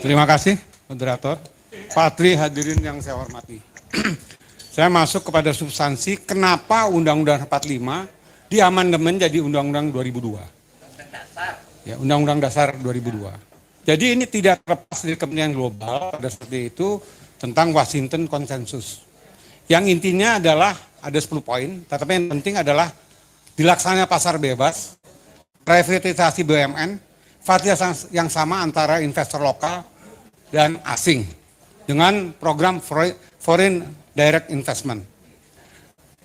Terima kasih, moderator. Pak Tri, hadirin yang saya hormati. Saya masuk kepada substansi kenapa Undang-Undang 45 diamandemen jadi Undang-Undang 2002. Ya, Undang-Undang Dasar 2002. Jadi ini tidak terlepas dari kepentingan global pada seperti itu tentang Washington Consensus. Yang intinya adalah ada 10 poin, tetapi yang penting adalah dilaksanakan pasar bebas, privatisasi BUMN, fasilitas yang sama antara investor lokal dan asing dengan program Foreign Direct Investment.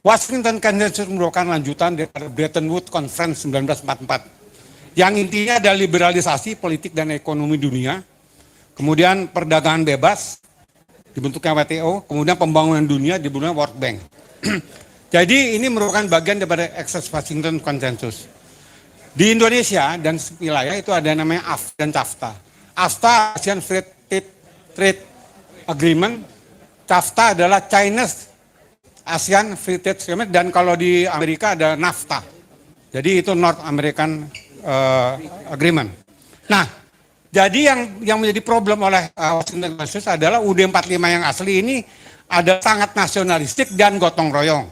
Washington Consensus merupakan lanjutan dari Bretton Woods Conference 1944 yang intinya adalah liberalisasi politik dan ekonomi dunia, kemudian perdagangan bebas dibentuknya WTO, kemudian pembangunan dunia dibentuknya World Bank. Jadi ini merupakan bagian daripada Access Washington Consensus. Di Indonesia dan wilayah itu ada namanya AFTA dan CAFTA. AFTA ASEAN Free Trade Agreement, CAFTA adalah Chinese ASEAN Free Trade Agreement, dan kalau di Amerika ada NAFTA. Jadi itu North American Agreement. Nah, jadi yang menjadi problem oleh Washington Consensus adalah UUD 45 yang asli ini ada sangat nasionalistik dan gotong royong.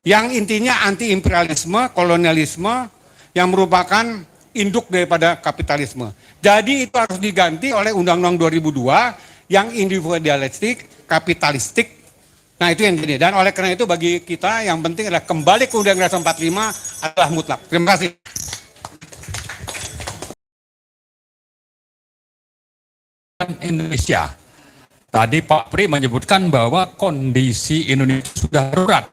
Yang intinya anti imperialisme, kolonialisme yang merupakan induk daripada kapitalisme. Jadi itu harus diganti oleh Undang-Undang 2002 yang individualistik, kapitalistik. Nah itu yang jadi. Dan oleh karena itu bagi kita yang penting adalah kembali ke Undang-Undang 45 adalah mutlak. Terima kasih. Indonesia. Tadi Pak Pri menyebutkan bahwa kondisi Indonesia sudah darurat.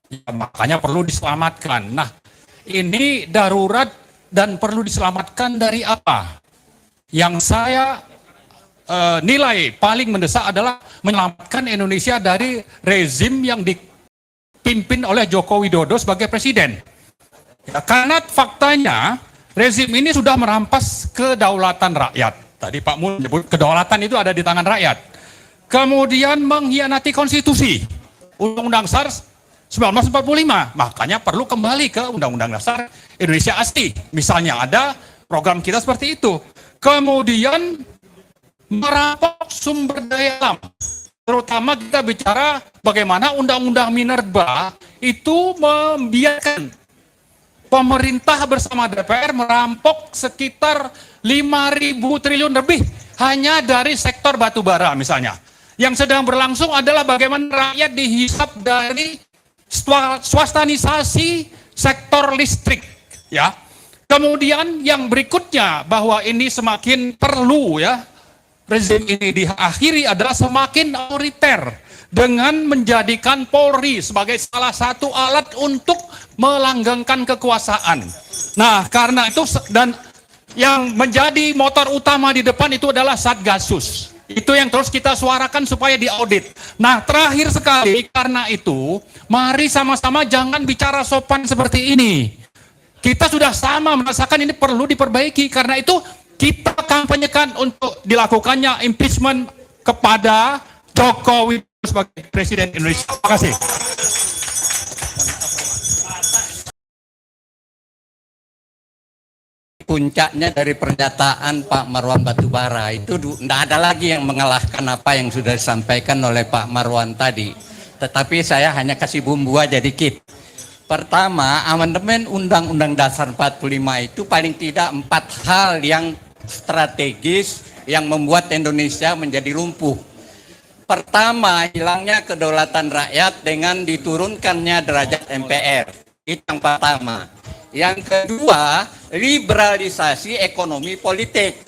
Ya, makanya perlu diselamatkan. Nah, ini darurat dan perlu diselamatkan dari apa? Yang saya nilai paling mendesak adalah menyelamatkan Indonesia dari rezim yang dipimpin oleh Joko Widodo sebagai presiden. Ya, karena faktanya rezim ini sudah merampas kedaulatan rakyat. Tadi Pak Mul menyebut kedaulatan itu ada di tangan rakyat. Kemudian mengkhianati konstitusi. Undang-Undang Dasar 1945. Makanya perlu kembali ke Undang-Undang Dasar Indonesia asli. Misalnya ada program kita seperti itu. Kemudian merampok sumber daya alam. Terutama kita bicara bagaimana Undang-Undang Minerba itu membiarkan pemerintah bersama DPR merampok sekitar 5.000 triliun lebih hanya dari sektor batubara misalnya. Yang sedang berlangsung adalah bagaimana rakyat dihisap dari swastanisasi sektor listrik, ya. Kemudian yang berikutnya bahwa ini semakin perlu, ya, rezim ini diakhiri adalah semakin otoriter dengan menjadikan Polri sebagai salah satu alat untuk melanggengkan kekuasaan. Nah, karena itu dan yang menjadi motor utama di depan itu adalah Satgasus. Itu yang terus kita suarakan supaya diaudit. Nah, terakhir sekali, karena itu, mari sama-sama jangan bicara sopan seperti ini. Kita sudah sama merasakan ini perlu diperbaiki. Karena itu, kita kampanyekan untuk dilakukannya impeachment kepada Jokowi sebagai Presiden Indonesia. Terima kasih. Puncaknya dari pernyataan Pak Marwan Batubara itu tidak ada lagi yang mengalahkan apa yang sudah disampaikan oleh Pak Marwan tadi. Tetapi saya hanya kasih bumbu aja dikit. Pertama, amandemen Undang-Undang Dasar 45 itu paling tidak 4 hal yang strategis yang membuat Indonesia menjadi lumpuh. Pertama, hilangnya kedaulatan rakyat dengan diturunkannya derajat MPR. Itu yang pertama. Yang kedua, liberalisasi ekonomi politik.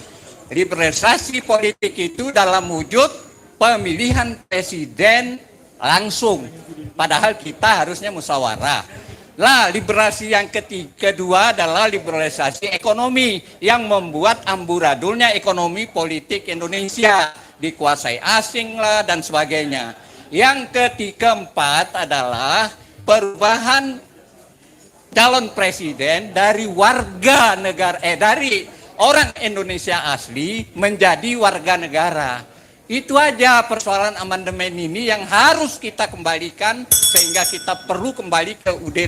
Liberalisasi politik itu dalam wujud pemilihan presiden langsung. Padahal kita harusnya musyawarah. Nah, liberalisasi yang kedua adalah liberalisasi ekonomi yang membuat amburadulnya ekonomi politik Indonesia. Dikuasai asing lah dan sebagainya. Yang keempat adalah perubahan calon presiden dari warga negara dari orang Indonesia asli menjadi warga negara. Itu aja persoalan amandemen ini yang harus kita kembalikan sehingga kita perlu kembali ke UUD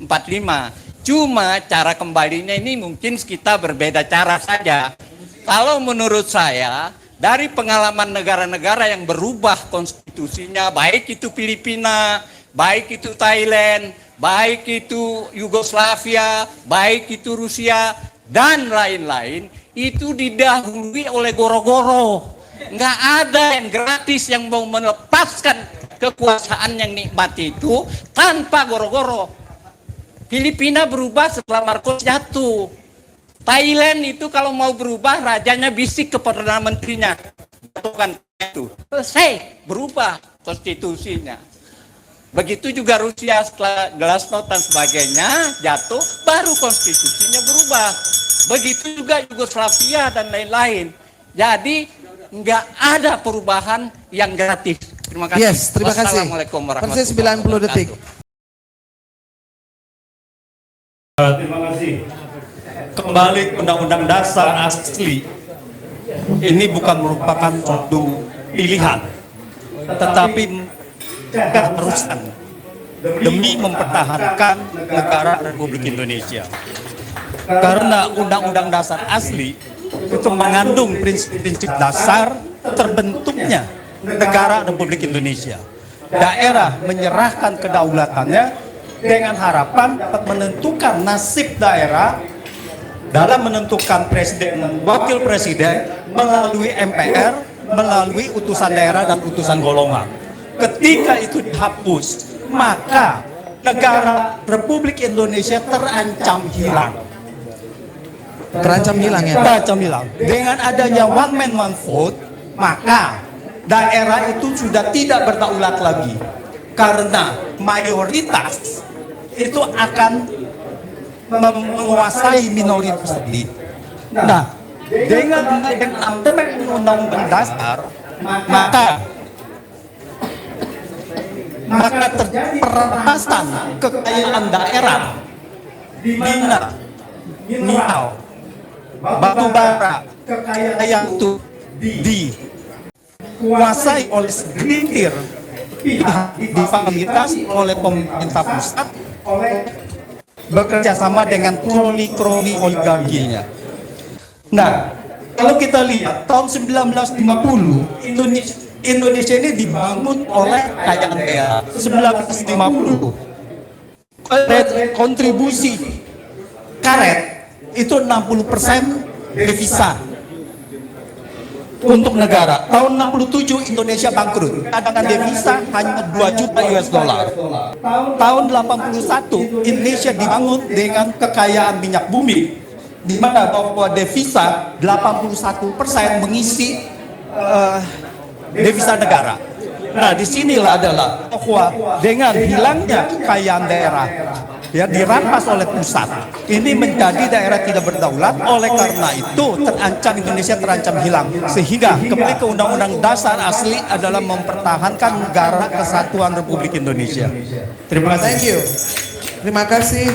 45. Cuma cara kembalinya ini mungkin kita berbeda cara saja. Kalau menurut saya dari pengalaman negara-negara yang berubah konstitusinya, baik itu Filipina, baik itu Thailand, baik itu Yugoslavia, baik itu Rusia, dan lain-lain, itu didahului oleh goro-goro. Nggak ada yang gratis yang mau melepaskan kekuasaan yang nikmat itu tanpa goro-goro. Filipina berubah setelah Marcos jatuh. Thailand itu kalau mau berubah, rajanya bisik ke Perdana Menterinya. Jatuhkan itu. Selesai, berubah konstitusinya. Begitu juga Rusia setelah Glasnost dan sebagainya jatuh, baru konstitusinya berubah. Begitu juga Yugoslavia dan lain-lain. Jadi nggak ada perubahan yang gratis. Terima kasih. Yes, terima kasih. Wassalamualaikum warahmatullahi Persis 90 detik. Terima kasih. Kembali ke Undang-Undang Dasar asli. Ini bukan merupakan suatu pilihan, tetapi keharusan demi mempertahankan negara Republik Indonesia. Karena Undang-Undang Dasar asli itu mengandung prinsip-prinsip dasar terbentuknya negara Republik Indonesia. Daerah menyerahkan kedaulatannya dengan harapan dapat menentukan nasib daerah dalam menentukan presiden dan wakil presiden melalui MPR, melalui utusan daerah dan utusan golongan. Ketika itu dihapus, maka negara Republik Indonesia terancam hilang. Terancam hilang ya. Terancam hilang. Dengan adanya one man one vote, maka daerah itu sudah tidak berdaulat lagi. Karena mayoritas itu akan menguasai minoritas tadi. Nah, dengan amandemen Undang-Undang Dasar, maka terjadi perampasan kekayaan daerah di mana mineral, batu bara, kekayaan itu dikuasai oleh segelintir pihak, difasilitasi oleh pemerintah pusat, bekerja sama dengan kroni-kroni oligarkinya. Nah, kalau kita lihat tahun 1950 Indonesia ini dibangun oleh kekayaan daerah. 1950 kontribusi karet itu 60% devisa untuk negara. Tahun 67 Indonesia bangkrut. Cadangan devisa hanya 2 juta US dollar. Tahun 81 Indonesia dibangun dengan kekayaan minyak bumi, di mana bahwa devisa 81% mengisi devisa negara. Nah, disinilah adalah bahwa dengan hilangnya kekayaan daerah, ya dirampas oleh pusat, ini menjadi daerah tidak berdaulat. Oleh karena itu Indonesia terancam hilang, sehingga kembali ke Undang-Undang Dasar asli adalah mempertahankan negara kesatuan Republik Indonesia. Terima kasih. Thank you. Terima kasih.